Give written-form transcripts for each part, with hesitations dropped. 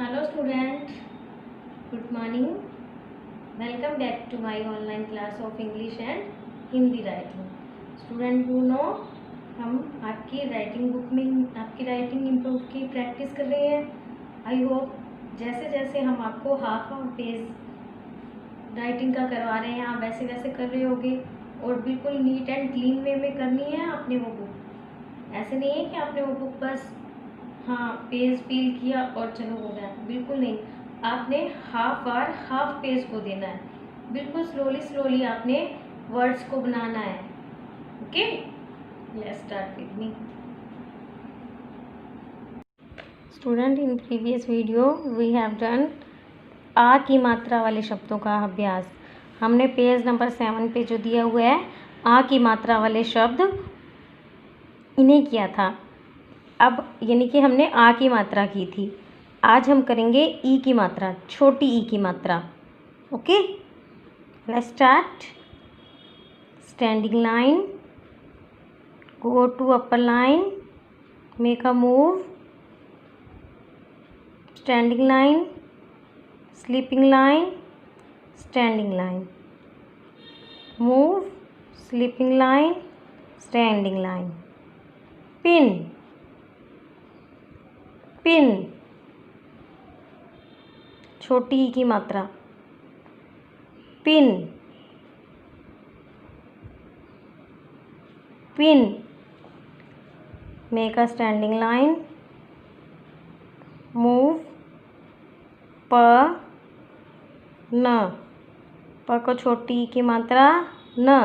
Hello student, good morning. Welcome back to my online class of English and Hindi writing. Student you know हम आपकी writing book में आपकी writing improve की practice कर रहे हैं। आई होप जैसे जैसे हम आपको हाफ पेज राइटिंग का करवा रहे हैं आप वैसे वैसे कर रहे होगे और बिल्कुल नीट एंड क्लीन वे में करनी है आपने वो बुक। ऐसे नहीं है कि आपने वो बुक बस पेज फिल किया और चलो हो गया, बिल्कुल नहीं। आपने हाफ पेज को देना है, बिल्कुल स्लोली आपने वर्ड्स को बनाना है। Okay, let's start with me. Student, in previous video we have done आ की मात्रा वाले शब्दों का अभ्यास। हमने पेज नंबर 7 पे जो दिया हुआ है आ की मात्रा वाले शब्द इन्हें किया था। अब यानी कि हमने आ की मात्रा की थी, आज हम करेंगे ई की मात्रा, छोटी ई की मात्रा। Okay, let's start. Standing line, go to upper line, make a move, standing line, sleeping line, standing line, move, sleeping line, standing line, pin, pin, छोटी ई की मात्रा, pin, pin, make a standing line, move, प, न, प को छोटी ई की मात्रा न,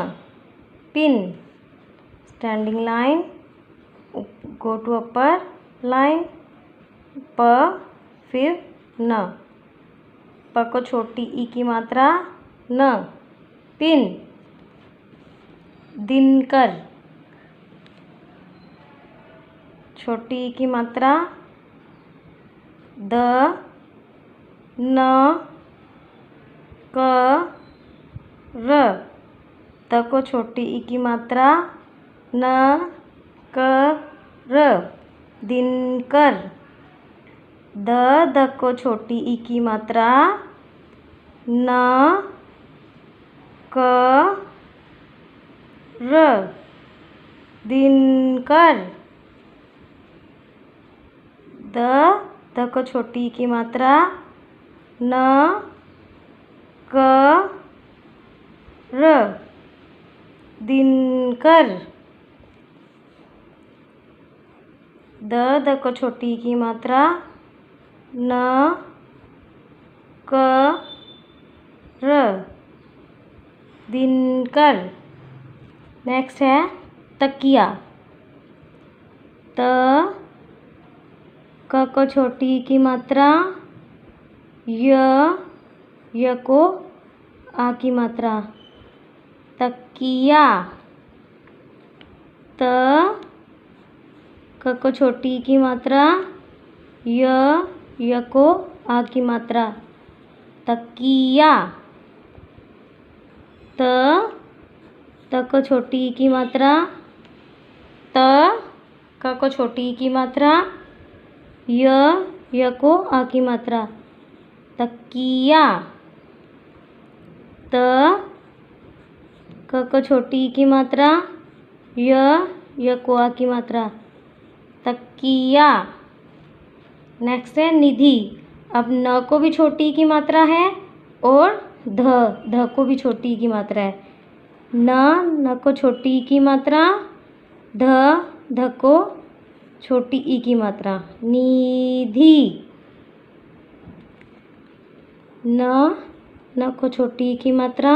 pin, standing line, go to upper line, प फिर न, प को छोटी ई की मात्रा न, पिन, दिनकर, छोटी ई की मात्रा द, न, क, र, त को छोटी ई की मात्रा न, क, र, दिनकर, द को छोटी ई की मात्रा न, क, र, दिनकर, द को छोटी ई की मात्रा न, क, र, दिनकर, द को छोटी ई की मात्रा न, क, र, दिनकर। नेक्स्ट है तकिया, त, क को छोटी ई की मात्रा य को आ की मात्रा, तकिया, त, क को छोटी ई की मात्रा य को आ की मात्रा, तकिया, त को छोटी ई की मात्रा त, क को छोटी ई की मात्रा य को आ की मात्रा, तकिया, त, क को छोटी ई की मात्रा य को आ की मात्रा, तकिया। नेक्स्ट है निधि। अब न को भी छोटी ई की मात्रा है और ध को भी छोटी ई की मात्रा है। न को छोटी ई की मात्रा, ध को छोटी ई की मात्रा, निधि, न को छोटी ई की मात्रा,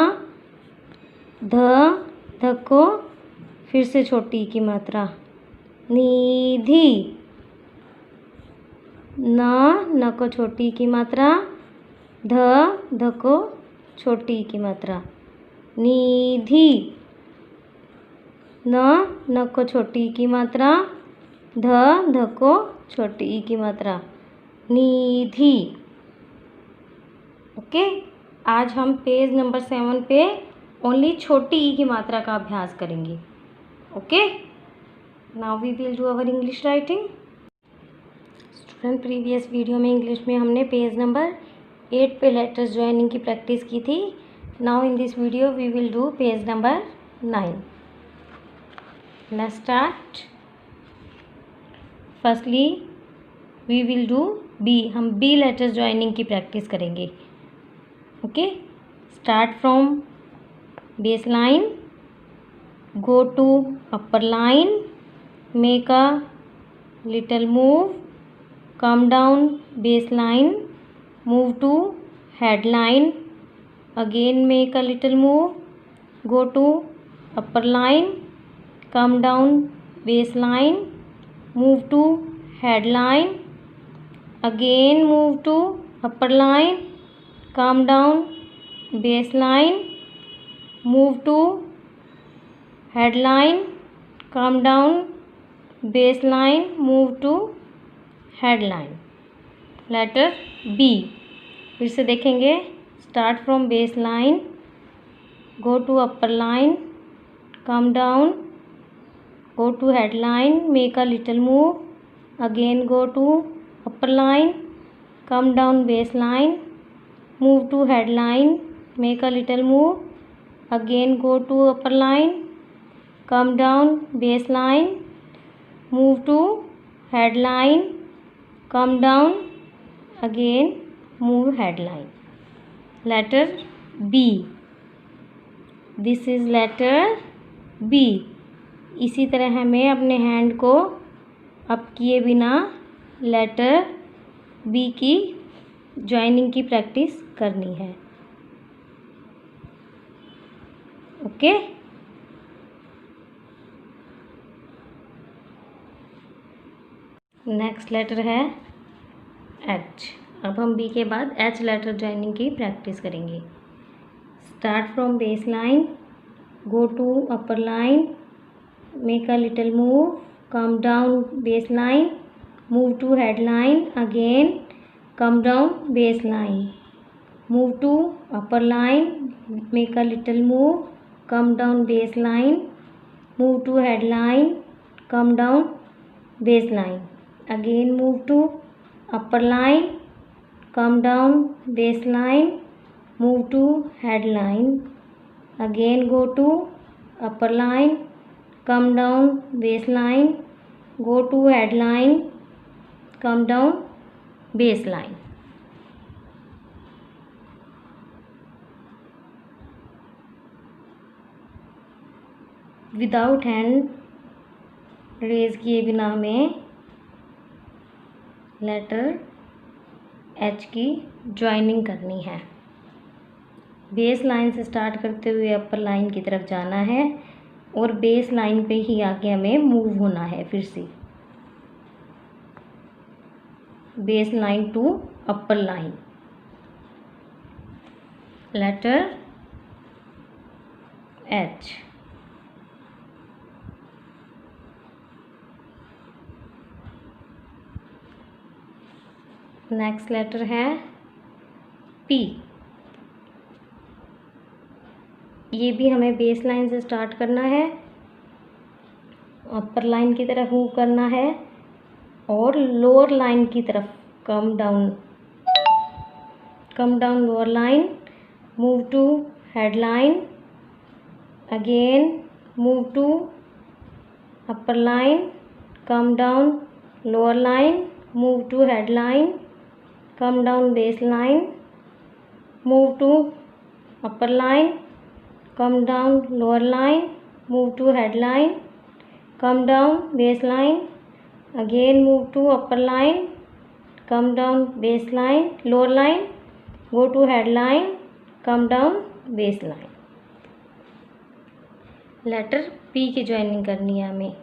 ध को फिर से छोटी ई की मात्रा, निधि, न को छोटी ई की मात्रा, ध को छोटी ई की मात्रा, निधि, न को छोटी ई की मात्रा, ध को छोटी ई की मात्रा, निधि। ओके, आज हम पेज नंबर 7 पे ओनली छोटी ई की मात्रा का अभ्यास करेंगे। Okay, now we will do our English writing. Student previous video में इंग्लिश में हमने पेज नंबर 8 पे लेटर्स ज्वाइनिंग की प्रैक्टिस की थी. Now in this video we will do page number 9. Let's start. Firstly we will do B. हम B letters joining की practice करेंगे. Okay, start from base line, go to upper line, make a little move, come down baseline, move to headline, again make a little move, go to upper line, come down baseline, move to headline, again move to upper line, come down baseline, move to headline, come down baseline, move to headline. Letter B फिर से देखेंगे. Start from base line, go to upper line, come down, go to headline, make a little move, again go to upper line, come down base line, move to headline, make a little move, again go to upper line, come down baseline, move to headline, come down, again move headline. Letter B. This is letter B. इसी तरह हमें अपने hand को up किए बिना letter B की joining की practice करनी है. ओके, नेक्स्ट लेटर है एच. अब हम बी के बाद एच लेटर ज्वाइनिंग की प्रैक्टिस करेंगे. Start from base line, go to upper line, make a little move, come down base line, move to head line, again come down base line, move to upper line, make a little move, come down base line, move to head line, come down base line, again move to upper line, come down base line, move to head line, again go to upper line, come down base line, go to head line, come down base line. Without hand raise किए बिना हमें letter H की joining करनी है. Base line से start करते हुए अपर line की तरफ जाना है और बेस लाइन पे ही आके हमें मूव होना है. फिर से base line to upper line. Letter H. Next letter है पी. ये भी हमें बेस लाइन से स्टार्ट करना है, अपर लाइन की तरफ मूव करना है और लोअर लाइन की तरफ come down lower line, move to head line, again move to upper line, come down lower line, move to head line, come down base line, move to upper line, come down lower line, move to head line, come down base line, again move to upper line, come down base line, lower line, go to head line, come down base line. Letter P की joining करनी है हमें.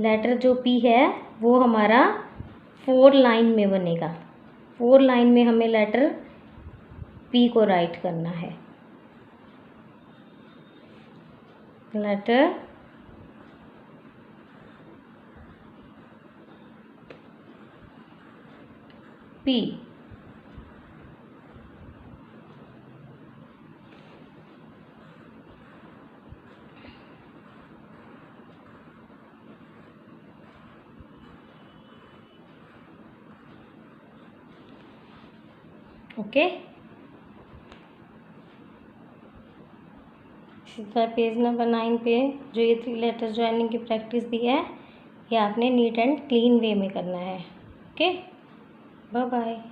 Letter जो P है वो हमारा 4 line में बनेगा. 4 लाइन में हमें लेटर पी को राइट करना है. Letter P. ओके। इसी तरह पेज नंबर 9 पे जो ये 3 लेटर ज्वाइनिंग की प्रैक्टिस दी है, ये आपने नीट एंड क्लीन वे में करना है। Okay, bye bye.